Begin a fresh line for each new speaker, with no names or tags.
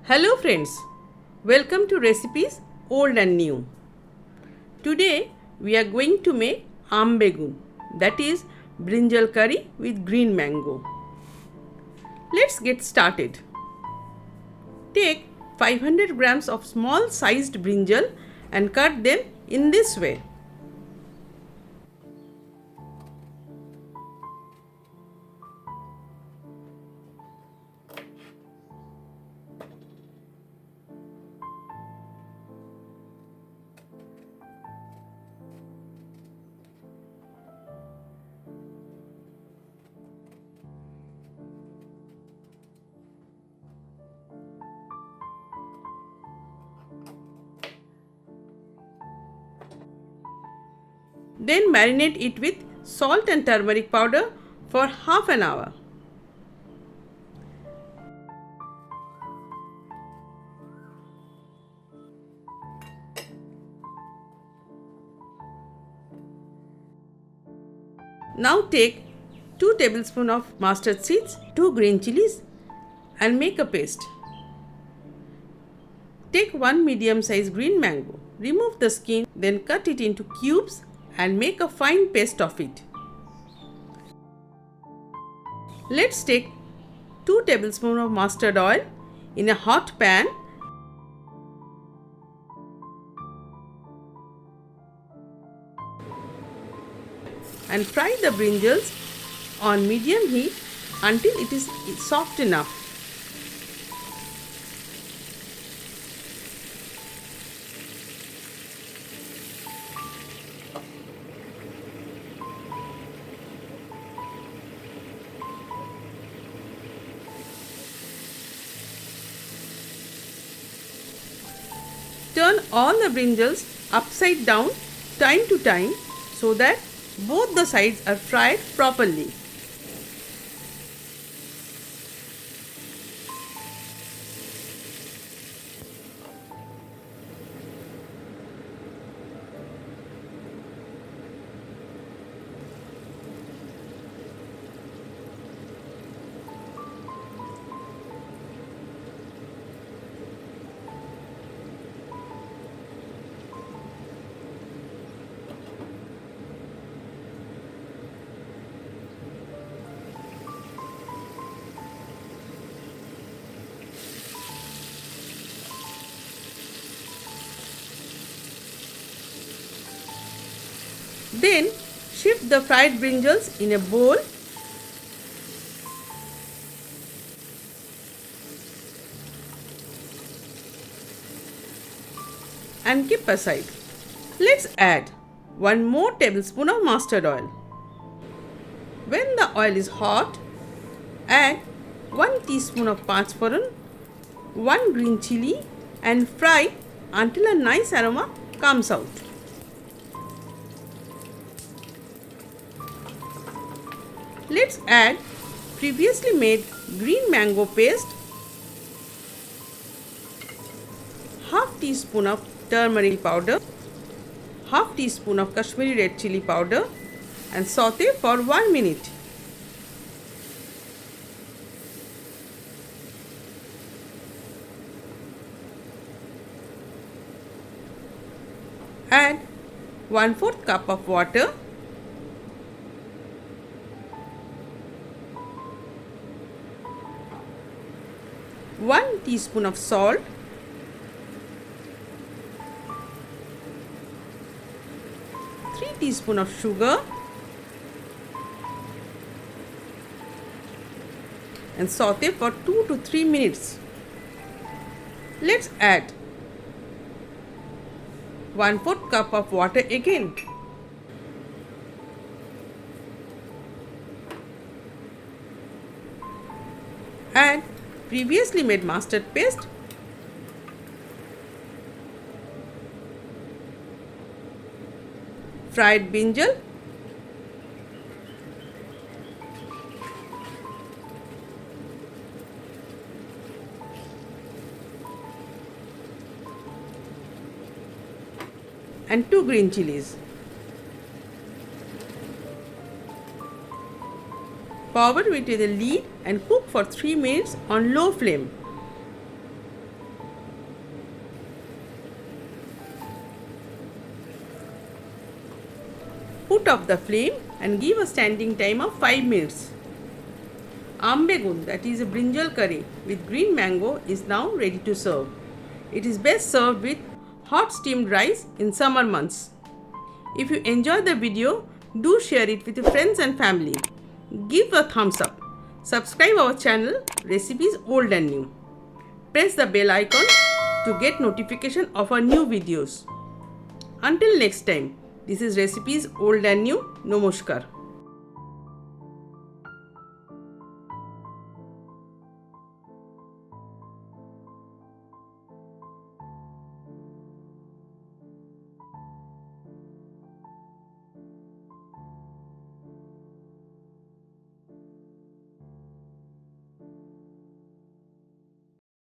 Hello friends, welcome to Recipes Old and New. Today we are going to make Aam Begun, that is Brinjal curry with green mango. Let's get started. Take 500 grams of small sized brinjal and cut them in this way. Then marinate it with salt and turmeric powder for half an hour. Now take 2 tablespoons of mustard seeds, 2 green chillies and make a paste. Take 1 medium sized green mango. Remove the skin, then cut it into cubes and make a fine paste of it. Let's take 2 tablespoons of mustard oil in a hot pan and fry the brinjals on medium heat until it is soft enough. Turn all the brinjals upside down time to time so that both the sides are fried properly. Then shift the fried brinjals in a bowl and keep aside. Let's add 1 more tablespoon of mustard oil. When the oil is hot, add 1 teaspoon of panchforan, 1 green chilli and fry until a nice aroma comes out. Let's add previously made green mango paste, half teaspoon of turmeric powder, half teaspoon of Kashmiri red chili powder and saute for 1 minute. Add 1/4 cup of water. One teaspoon of salt, 3 teaspoons of sugar and saute for 2 to 3 minutes. Let's add 1/4 cup of water again. Add previously made mustard paste, fried brinjal, and 2 green chillies. Cover it with a lid and cook for 3 minutes on low flame. Put off the flame and give a standing time of 5 minutes. Aam Begun, that is a brinjal curry with green mango, is now ready to serve. It is best served with hot steamed rice in summer months. If you enjoyed the video, do share it with your friends and family. Give a thumbs up. Subscribe our channel Recipes Old and New. Press the bell icon to get notification of our new videos. Until next time, this is Recipes Old and New. Namaskar.